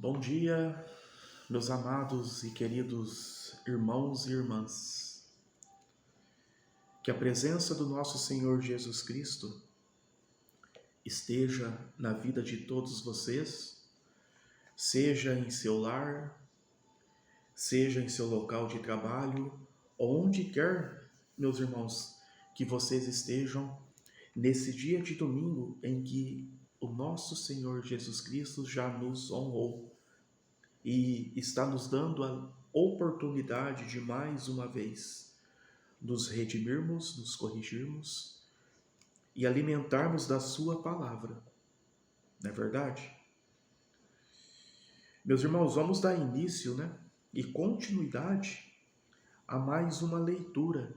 Bom dia, meus amados e queridos irmãos e irmãs. Que a presença do nosso Senhor Jesus Cristo esteja na vida de todos vocês, seja em seu lar, seja em seu local de trabalho, onde quer, meus irmãos, que vocês estejam nesse dia de domingo em que o nosso Senhor Jesus Cristo já nos honrou e está nos dando a oportunidade de mais uma vez nos redimirmos, nos corrigirmos e alimentarmos da sua palavra. Não é verdade? Meus irmãos, vamos dar início, e continuidade a mais uma leitura,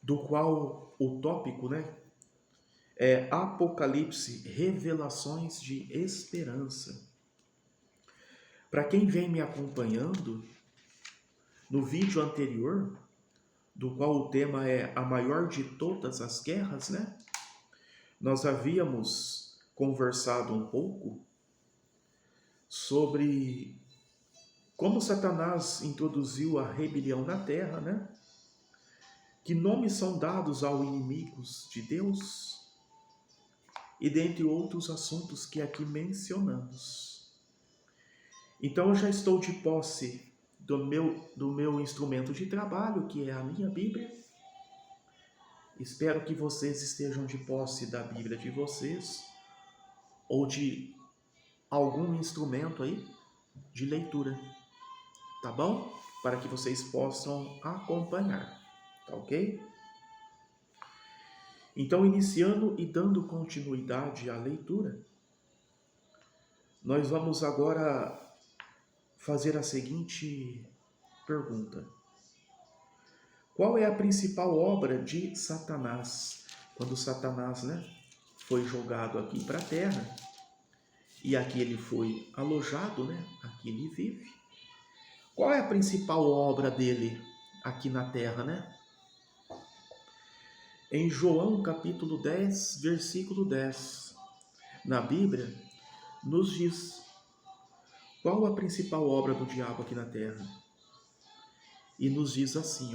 do qual o tópico, é Apocalipse, revelações de esperança. Para quem vem me acompanhando, no vídeo anterior, do qual o tema é a maior de todas as guerras, nós havíamos conversado um pouco sobre como Satanás introduziu a rebelião na terra, que nomes são dados aos inimigos de Deus, e dentre outros assuntos que aqui mencionamos. Então eu já estou de posse do meu instrumento de trabalho, que é a minha Bíblia. Espero que vocês estejam de posse da Bíblia de vocês, ou de algum instrumento aí de leitura, tá bom? Para que vocês possam acompanhar, tá ok? Então, iniciando e dando continuidade à leitura, nós vamos agora fazer a seguinte pergunta: qual é a principal obra de Satanás? Quando Satanás, foi jogado aqui para a terra, e aqui ele foi alojado, aqui ele vive. Qual é a principal obra dele aqui na terra, Em João capítulo 10, versículo 10, na Bíblia, nos diz qual a principal obra do diabo aqui na terra. E nos diz assim,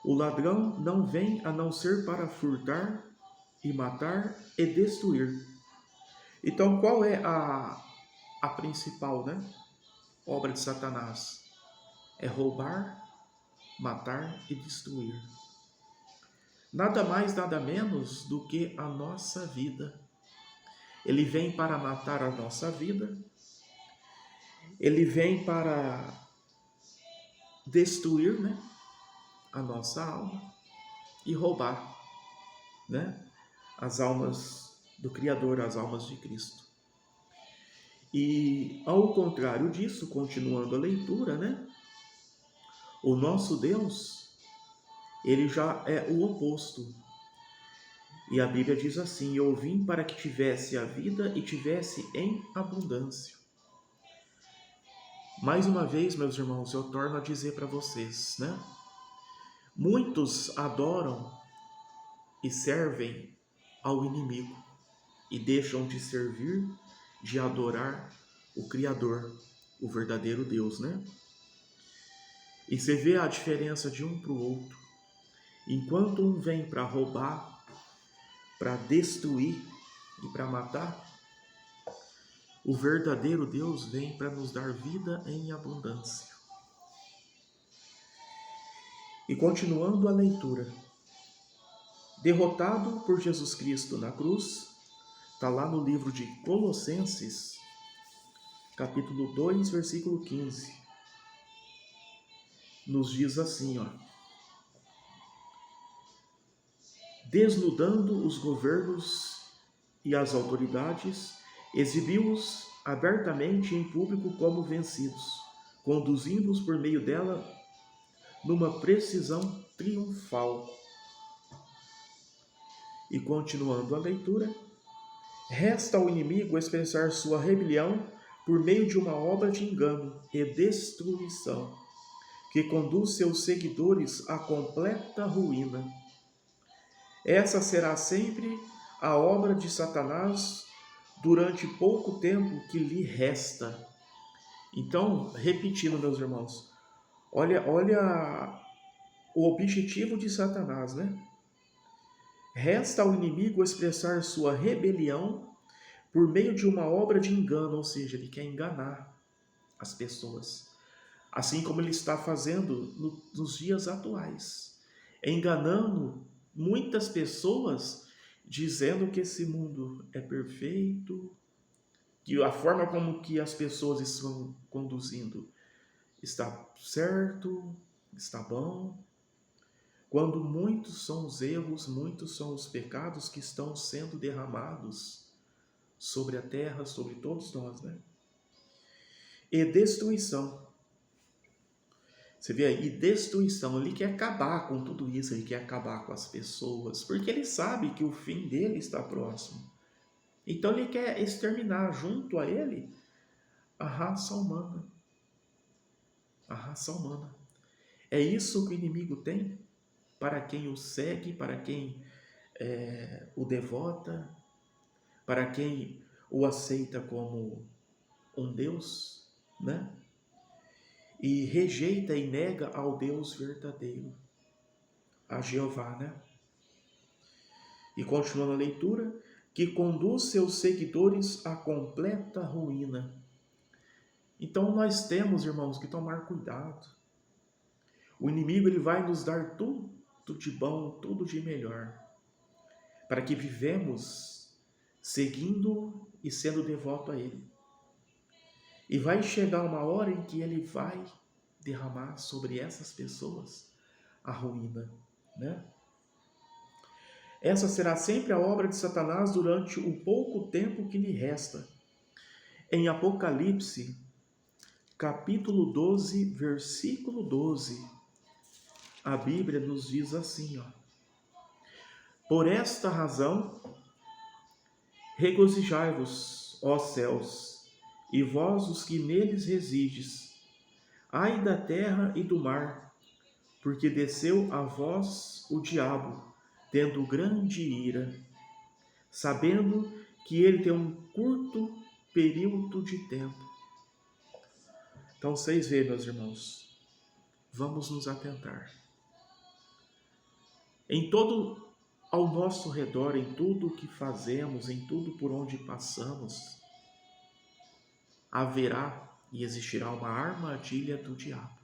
o ladrão não vem a não ser para furtar e matar e destruir. Então, qual é a principal, obra de Satanás? É roubar, matar e destruir. Nada mais, nada menos do que a nossa vida. Ele vem para matar a nossa vida. Ele vem para destruir, a nossa alma e roubar, as almas do Criador, as almas de Cristo. E ao contrário disso, continuando a leitura, o nosso Deus, ele já é o oposto. E a Bíblia diz assim: eu vim para que tivesse a vida e tivesse em abundância. Mais uma vez, meus irmãos, eu torno a dizer para vocês, muitos adoram e servem ao inimigo e deixam de servir, de adorar o Criador, o verdadeiro Deus, E você vê a diferença de um para o outro. Enquanto um vem para roubar, para destruir e para matar, o verdadeiro Deus vem para nos dar vida em abundância. E continuando a leitura, derrotado por Jesus Cristo na cruz, está lá no livro de Colossenses, capítulo 2, versículo 15. Nos diz assim, desnudando os governos e as autoridades, exibiu-os abertamente em público como vencidos, conduzindo-os por meio dela numa precisão triunfal. E continuando a leitura, resta ao inimigo expressar sua rebelião por meio de uma obra de engano e destruição, que conduz seus seguidores à completa ruína. Essa será sempre a obra de Satanás durante pouco tempo que lhe resta. Então, repetindo, meus irmãos, olha o objetivo de Satanás, né? Resta ao inimigo expressar sua rebelião por meio de uma obra de engano, ou seja, ele quer enganar as pessoas, assim como ele está fazendo nos dias atuais, enganando muitas pessoas, dizendo que esse mundo é perfeito, que a forma como que as pessoas estão conduzindo está certo, está bom, quando muitos são os erros, muitos são os pecados que estão sendo derramados sobre a terra, sobre todos nós, né? E destruição. Você vê aí, destruição. Ele quer acabar com tudo isso, ele quer acabar com as pessoas, porque ele sabe que o fim dele está próximo. Então ele quer exterminar junto a ele a raça humana. A raça humana. É isso que o inimigo tem para quem o segue, para quem o devota, para quem o aceita como um Deus, né? E rejeita e nega ao Deus verdadeiro, a Jeová, né? E continuando a leitura, que conduz seus seguidores à completa ruína. Então nós temos, irmãos, que tomar cuidado. O inimigo ele vai nos dar tudo de bom, tudo de melhor, para que vivemos seguindo e sendo devoto a ele. E vai chegar uma hora em que ele vai derramar sobre essas pessoas a ruína, né? Essa será sempre a obra de Satanás durante o pouco tempo que lhe resta. Em Apocalipse, capítulo 12, versículo 12, a Bíblia nos diz assim, ó: Por esta razão, regozijai-vos, ó céus, e vós os que neles resides. Ai da terra e do mar, porque desceu a vós o diabo, tendo grande ira, sabendo que ele tem um curto período de tempo. Então vocês veem, meus irmãos, vamos nos atentar. Em todo ao nosso redor, em tudo o que fazemos, em tudo por onde passamos, haverá e existirá uma armadilha do diabo.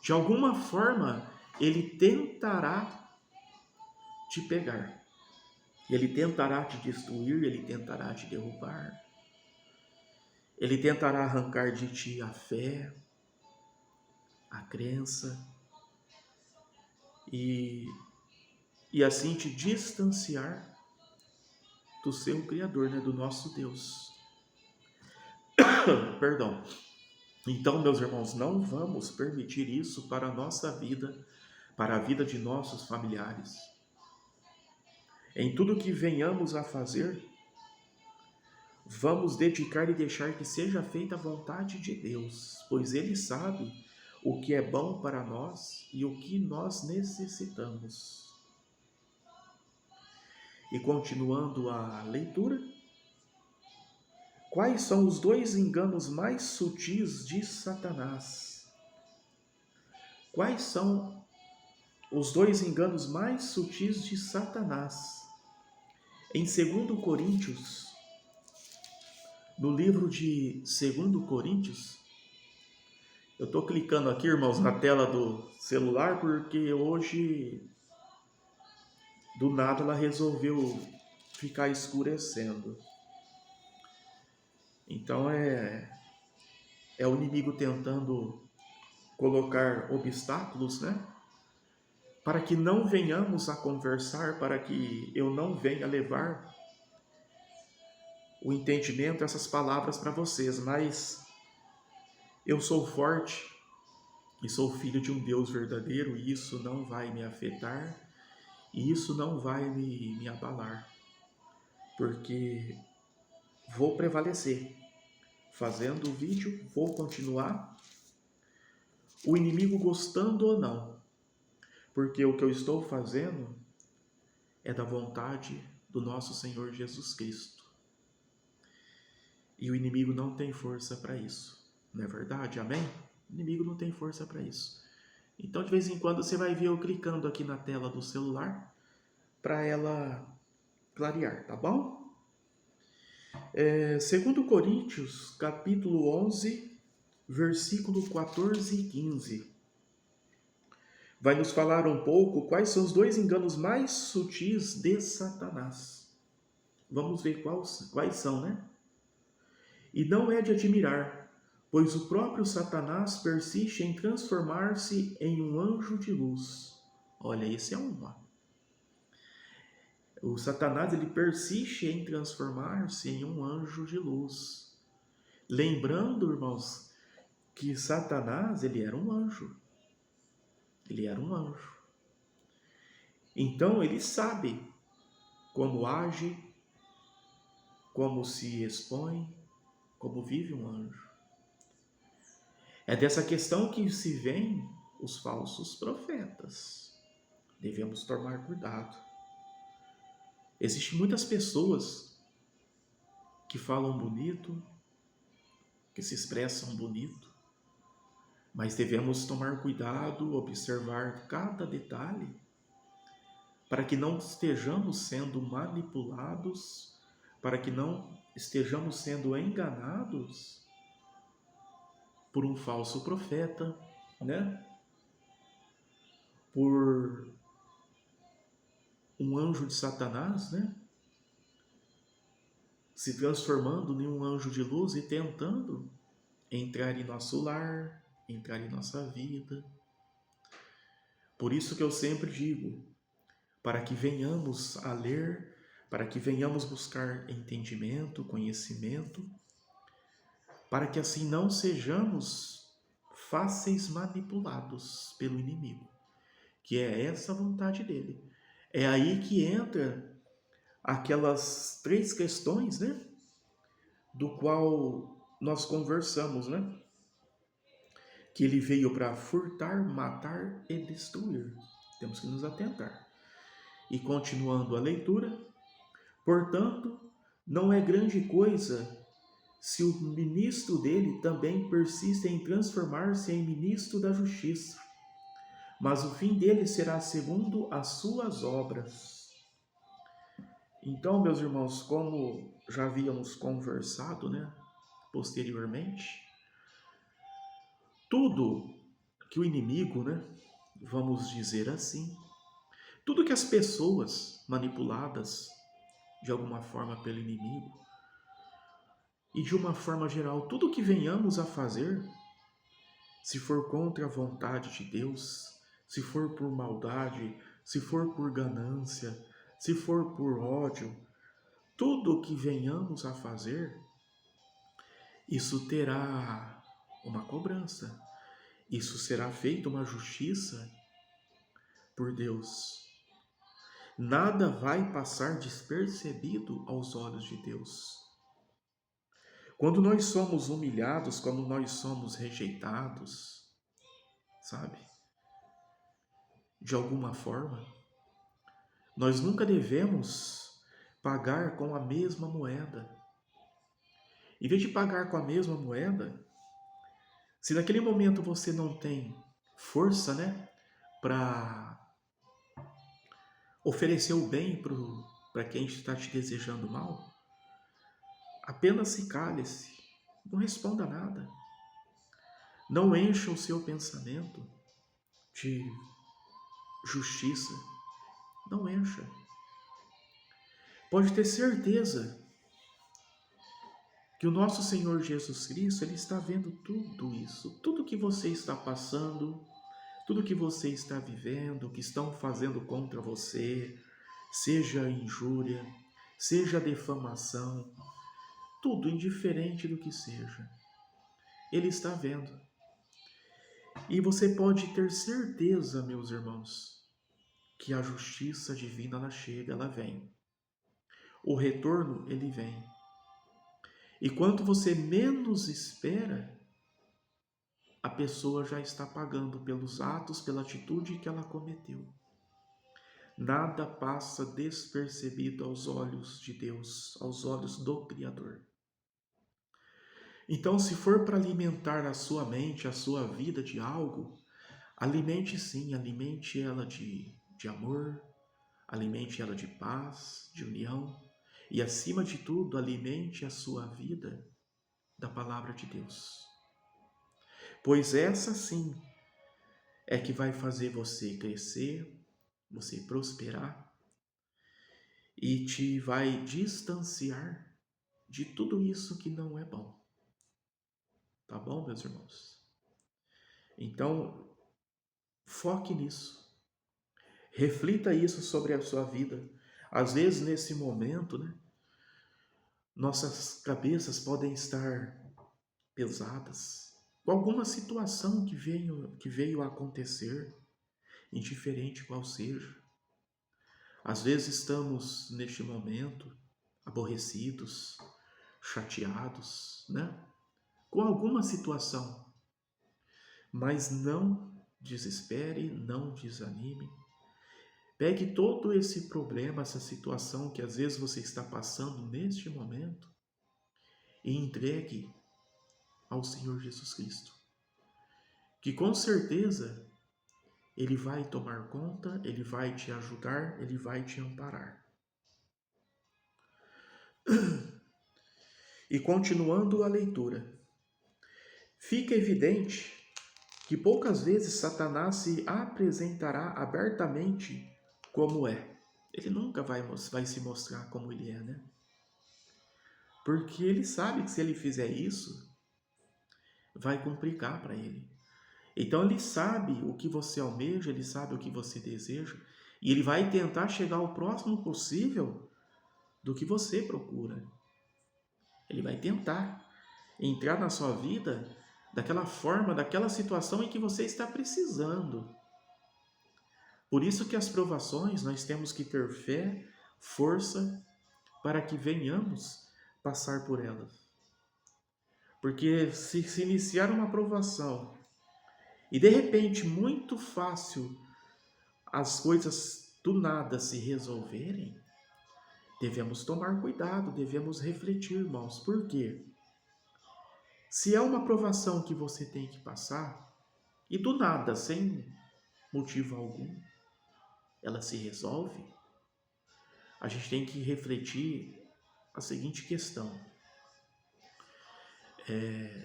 De alguma forma, ele tentará te pegar. Ele tentará te destruir, ele tentará te derrubar. Ele tentará arrancar de ti a fé, a crença, e assim te distanciar do seu Criador, né, do nosso Deus. Perdão. Então, meus irmãos, não vamos permitir isso para a nossa vida, para a vida de nossos familiares. Em tudo que venhamos a fazer, vamos dedicar e deixar que seja feita a vontade de Deus, pois Ele sabe o que é bom para nós e o que nós necessitamos. E continuando a leitura, quais são os dois enganos mais sutis de Satanás? Quais são os dois enganos mais sutis de Satanás? Em 2 Coríntios, no livro de 2 Coríntios, eu estou clicando aqui, irmãos, na tela do celular, porque hoje, do nada, ela resolveu ficar escurecendo. Então é o inimigo tentando colocar obstáculos, né? Para que não venhamos a conversar, para que eu não venha levar o entendimento, essas palavras para vocês, mas eu sou forte e sou filho de um Deus verdadeiro e isso não vai me afetar e isso não vai me abalar, porque vou prevalecer. Fazendo o vídeo, vou continuar, o inimigo gostando ou não, porque o que eu estou fazendo é da vontade do nosso Senhor Jesus Cristo. E o inimigo não tem força para isso. Não é verdade? Amém? O inimigo não tem força para isso. Então, de vez em quando, você vai ver eu clicando aqui na tela do celular para ela clarear, tá bom? Segundo Coríntios, capítulo 11, versículo 14 e 15. Vai nos falar um pouco quais são os dois enganos mais sutis de Satanás. Vamos ver quais são, né? E não é de admirar, pois o próprio Satanás persiste em transformar-se em um anjo de luz. Olha, esse é uma. O Satanás, ele persiste em transformar-se em um anjo de luz. Lembrando, irmãos, que Satanás, ele era um anjo. Ele era um anjo. Então, ele sabe como age, como se expõe, como vive um anjo. É dessa questão que se vêm os falsos profetas. Devemos tomar cuidado. Existem muitas pessoas que falam bonito, que se expressam bonito, mas devemos tomar cuidado, observar cada detalhe, para que não estejamos sendo manipulados, para que não estejamos sendo enganados por um falso profeta, né? Por um anjo de Satanás, né? Se transformando em um anjo de luz e tentando entrar em nosso lar, entrar em nossa vida. Por isso que eu sempre digo, para que venhamos a ler, para que venhamos buscar entendimento, conhecimento, para que assim não sejamos fáceis manipulados pelo inimigo, que é essa a vontade dele. É aí que entra aquelas três questões, né? Do qual nós conversamos, né? Que ele veio para furtar, matar e destruir. Temos que nos atentar. E continuando a leitura, portanto, não é grande coisa se o ministro dele também persiste em transformar-se em ministro da justiça, mas o fim dele será segundo as suas obras. Então, meus irmãos, como já havíamos conversado, né, posteriormente, tudo que o inimigo, né, vamos dizer assim, tudo que as pessoas manipuladas de alguma forma pelo inimigo, e de uma forma geral, tudo que venhamos a fazer, se for contra a vontade de Deus, se for por maldade, se for por ganância, se for por ódio, tudo que venhamos a fazer, isso terá uma cobrança. Isso será feito uma justiça por Deus. Nada vai passar despercebido aos olhos de Deus. Quando nós somos humilhados, quando nós somos rejeitados, sabe? De alguma forma, nós nunca devemos pagar com a mesma moeda. Em vez de pagar com a mesma moeda, se naquele momento você não tem força, né, para oferecer o bem para quem está te desejando mal, apenas se cale-se, não responda nada. Não encha o seu pensamento de justiça. Não encha. Pode ter certeza que o nosso Senhor Jesus Cristo, Ele está vendo tudo isso, tudo que você está passando, tudo que você está vivendo, que estão fazendo contra você, seja injúria, seja defamação, tudo indiferente do que seja. Ele está vendo. E você pode ter certeza, meus irmãos, que a justiça divina ela chega, ela vem. O retorno, ele vem. E quanto você menos espera, a pessoa já está pagando pelos atos, pela atitude que ela cometeu. Nada passa despercebido aos olhos de Deus, aos olhos do Criador. Então, se for para alimentar a sua mente, a sua vida de algo, alimente sim, alimente ela de amor, alimente ela de paz, de união e, acima de tudo, alimente a sua vida da palavra de Deus. Pois essa sim é que vai fazer você crescer, você prosperar e te vai distanciar de tudo isso que não é bom. Tá bom, meus irmãos? Então, foque nisso. Reflita isso sobre a sua vida. Às vezes, nesse momento, né, nossas cabeças podem estar pesadas com alguma situação que veio a acontecer, indiferente qual seja. Às vezes estamos, neste momento, aborrecidos, chateados, né, com alguma situação. Mas não desespere, não desanime. Pegue todo esse problema, essa situação que às vezes você está passando neste momento e entregue ao Senhor Jesus Cristo, que com certeza Ele vai tomar conta, Ele vai te ajudar, Ele vai te amparar. E continuando a leitura, fica evidente que poucas vezes Satanás se apresentará abertamente como é. Ele nunca vai se mostrar como ele é, né? Porque ele sabe que se ele fizer isso, vai complicar para ele. Então ele sabe o que você almeja, ele sabe o que você deseja, e ele vai tentar chegar ao próximo possível do que você procura. Ele vai tentar entrar na sua vida daquela forma, daquela situação em que você está precisando. Por isso que as provações nós temos que ter fé, força, para que venhamos passar por elas. Porque se iniciar uma provação e de repente muito fácil as coisas do nada se resolverem, devemos tomar cuidado, devemos refletir, irmãos. Por quê? Se é uma provação que você tem que passar e do nada, sem motivo algum, ela se resolve, a gente tem que refletir a seguinte questão.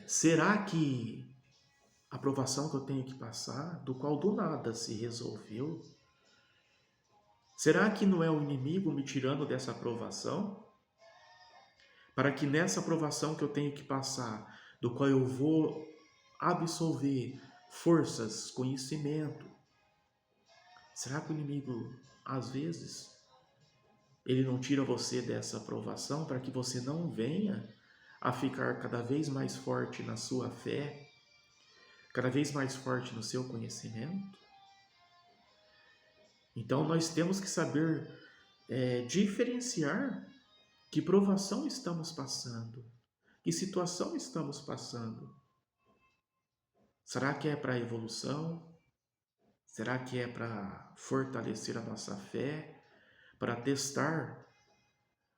Será que a provação que eu tenho que passar, do qual do nada se resolveu, será que não é o inimigo me tirando dessa provação? Para que nessa provação que eu tenho que passar, do qual eu vou absorver forças, conhecimento, será que o inimigo, às vezes, ele não tira você dessa provação para que você não venha a ficar cada vez mais forte na sua fé, cada vez mais forte no seu conhecimento? Então nós temos que saber diferenciar que provação estamos passando, que situação estamos passando. Será que é para evolução? Será que é para fortalecer a nossa fé? Para testar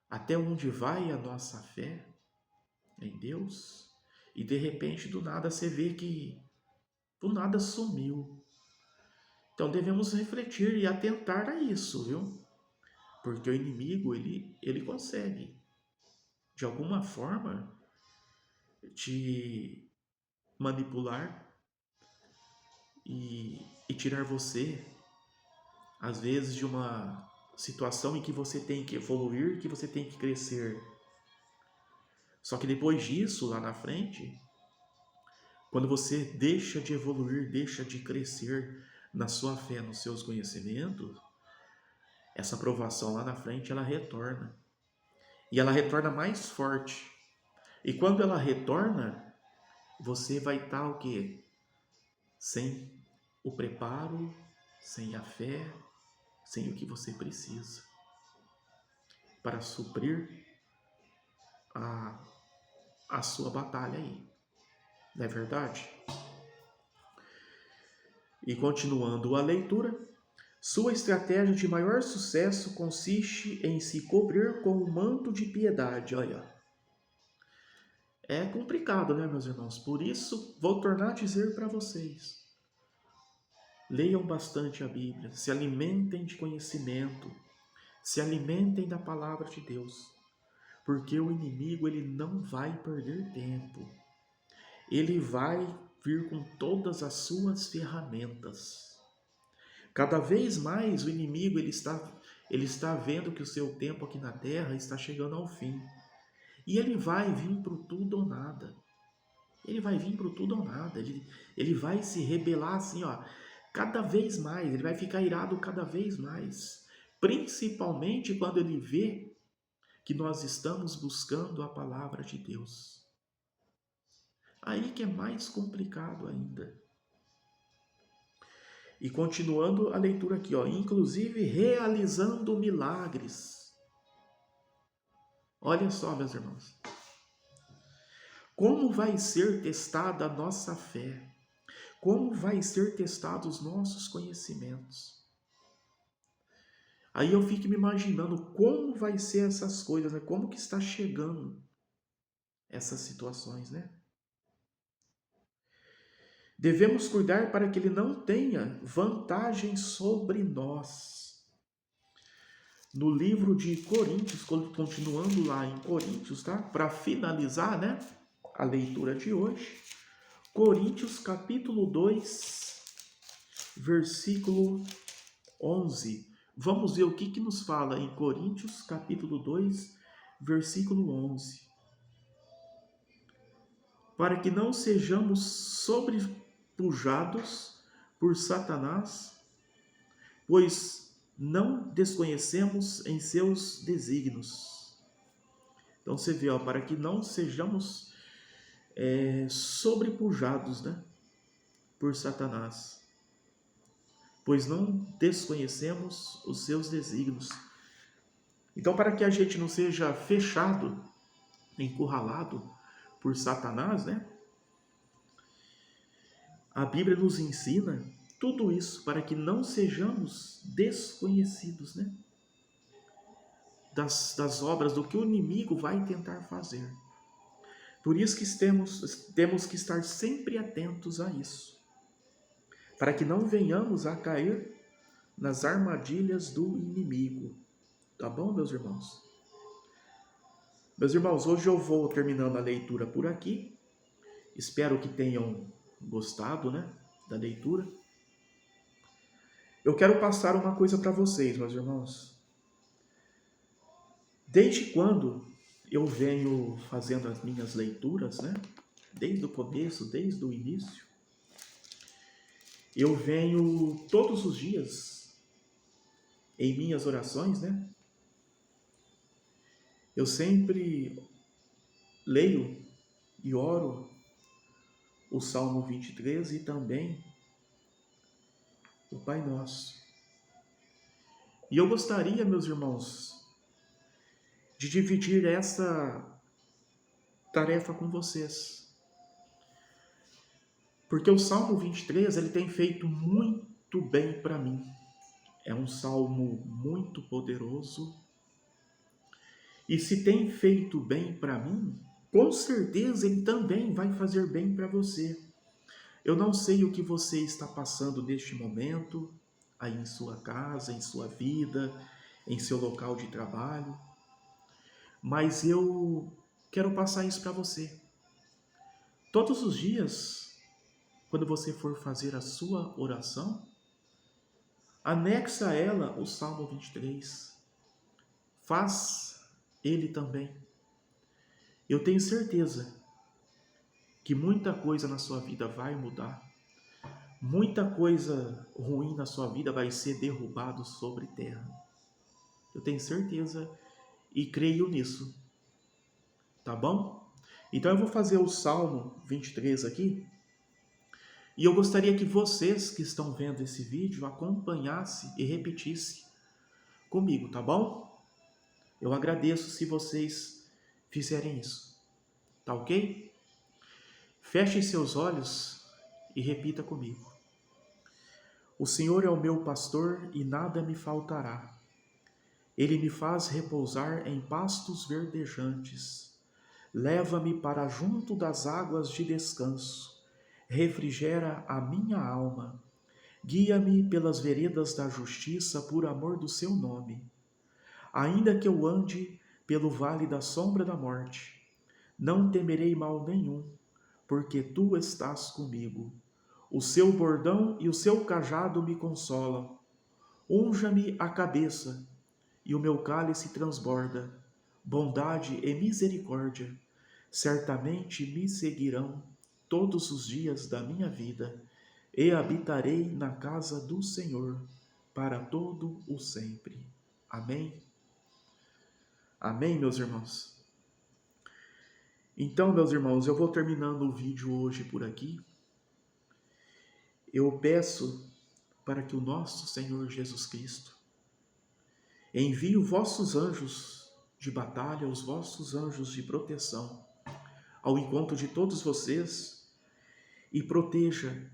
até onde vai a nossa fé em Deus? E de repente do nada você vê que do nada sumiu. Então devemos refletir e atentar a isso, viu? Porque o inimigo, ele consegue, de alguma forma, te manipular e tirar você, às vezes, de uma situação em que você tem que evoluir, que você tem que crescer. Só que depois disso, lá na frente, quando você deixa de evoluir, deixa de crescer na sua fé, nos seus conhecimentos, essa provação lá na frente, ela retorna. E ela retorna mais forte. E quando ela retorna, você vai estar o quê? Sem o preparo, sem a fé, sem o que você precisa para suprir a sua batalha aí. Não é verdade? E continuando a leitura, sua estratégia de maior sucesso consiste em se cobrir com um manto de piedade. Olha, É complicado, né, meus irmãos? Por isso, vou tornar a dizer para vocês: leiam bastante a Bíblia, se alimentem de conhecimento, se alimentem da palavra de Deus, porque o inimigo ele não vai perder tempo. Ele vai vir com todas as suas ferramentas. Cada vez mais o inimigo ele está vendo que o seu tempo aqui na terra está chegando ao fim. E ele vai vir para o tudo ou nada. Ele vai vir para o tudo ou nada. Ele vai se rebelar assim, ó, cada vez mais. Ele vai ficar irado cada vez mais. Principalmente quando ele vê que nós estamos buscando a palavra de Deus. Aí que é mais complicado ainda. E continuando a leitura aqui, ó, inclusive realizando milagres. Olha só, meus irmãos. Como vai ser testada a nossa fé? Como vai ser testados os nossos conhecimentos? Aí eu fico me imaginando como vai ser essas coisas, né? Como que está chegando essas situações, né? Devemos cuidar para que ele não tenha vantagem sobre nós. No livro de Coríntios, continuando lá em Coríntios, tá? Para finalizar, né, a leitura de hoje, Coríntios capítulo 2, versículo 11. Vamos ver o que nos fala em Coríntios capítulo 2, versículo 11. Para que não sejamos sobrepujados por Satanás, pois não desconhecemos em seus desígnios. Então você vê, ó, para que não sejamos sobrepujados, né, por Satanás, pois não desconhecemos os seus desígnios. Então, para que a gente não seja fechado, encurralado por Satanás, né, a Bíblia nos ensina tudo isso para que não sejamos desconhecidos, né, das obras, do que o inimigo vai tentar fazer. Por isso que temos que estar sempre atentos a isso, para que não venhamos a cair nas armadilhas do inimigo. Tá bom, meus irmãos? Meus irmãos, hoje eu vou terminando a leitura por aqui. Espero que tenham gostado, né, da leitura. Eu quero passar uma coisa para vocês, meus irmãos. Desde quando eu venho fazendo as minhas leituras, né, desde o começo, desde o início, eu venho todos os dias em minhas orações, né, eu sempre leio e oro o Salmo 23 e também o Pai Nosso. E eu gostaria, meus irmãos, de dividir essa tarefa com vocês. Porque o Salmo 23, ele tem feito muito bem para mim. É um salmo muito poderoso. E se tem feito bem para mim, com certeza ele também vai fazer bem para você. Eu não sei o que você está passando neste momento, aí em sua casa, em sua vida, em seu local de trabalho, mas eu quero passar isso para você. Todos os dias, quando você for fazer a sua oração, anexa a ela o Salmo 23. Faz ele também. Eu tenho certeza que muita coisa na sua vida vai mudar. Muita coisa ruim na sua vida vai ser derrubado sobre terra. Eu tenho certeza e creio nisso. Tá bom? Então eu vou fazer o Salmo 23 aqui. E eu gostaria que vocês que estão vendo esse vídeo acompanhassem e repetissem comigo, tá bom? Eu agradeço se vocês fizerem isso. Tá ok? Feche seus olhos e repita comigo. O Senhor é o meu pastor e nada me faltará. Ele me faz repousar em pastos verdejantes. Leva-me para junto das águas de descanso, refrigera a minha alma. Guia-me pelas veredas da justiça por amor do seu nome. Ainda que eu ande pelo vale da sombra da morte, não temerei mal nenhum, porque tu estás comigo. O seu bordão e o seu cajado me consolam. Unja-me a cabeça, e o meu cálice transborda. Bondade e misericórdia certamente me seguirão todos os dias da minha vida, e habitarei na casa do Senhor para todo o sempre. Amém? Amém, meus irmãos? Então, meus irmãos, eu vou terminando o vídeo hoje por aqui. Eu peço para que o nosso Senhor Jesus Cristo envie os vossos anjos de batalha, os vossos anjos de proteção, ao encontro de todos vocês e proteja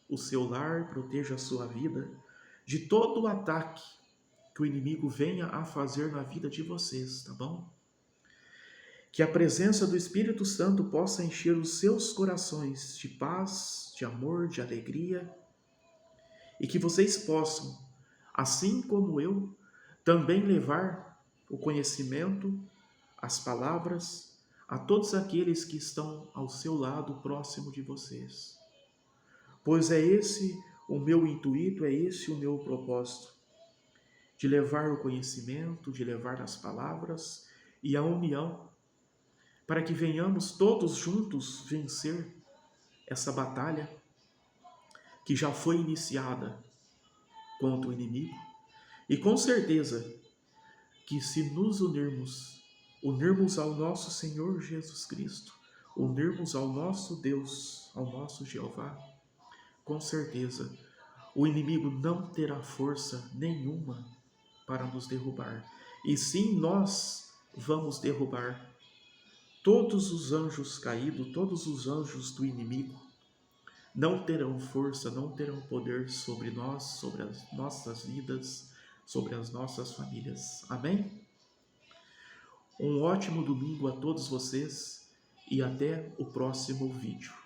o seu lar, proteja a sua vida de todo o ataque que o inimigo venha a fazer na vida de vocês, tá bom? Que a presença do Espírito Santo possa encher os seus corações de paz, de amor, de alegria, e que vocês possam, assim como eu, também levar o conhecimento, as palavras, a todos aqueles que estão ao seu lado, próximo de vocês. Pois é esse o meu intuito, é esse o meu propósito, de levar o conhecimento, de levar as palavras e a união, para que venhamos todos juntos vencer essa batalha que já foi iniciada contra o inimigo. E com certeza que se nos unirmos ao nosso Senhor Jesus Cristo, unirmos ao nosso Deus, ao nosso Jeová, com certeza o inimigo não terá força nenhuma para nos derrubar. E sim, nós vamos derrubar todos os anjos caídos, todos os anjos do inimigo. Não terão força, não terão poder sobre nós, sobre as nossas vidas, sobre as nossas famílias. Amém? Um ótimo domingo a todos vocês e até o próximo vídeo.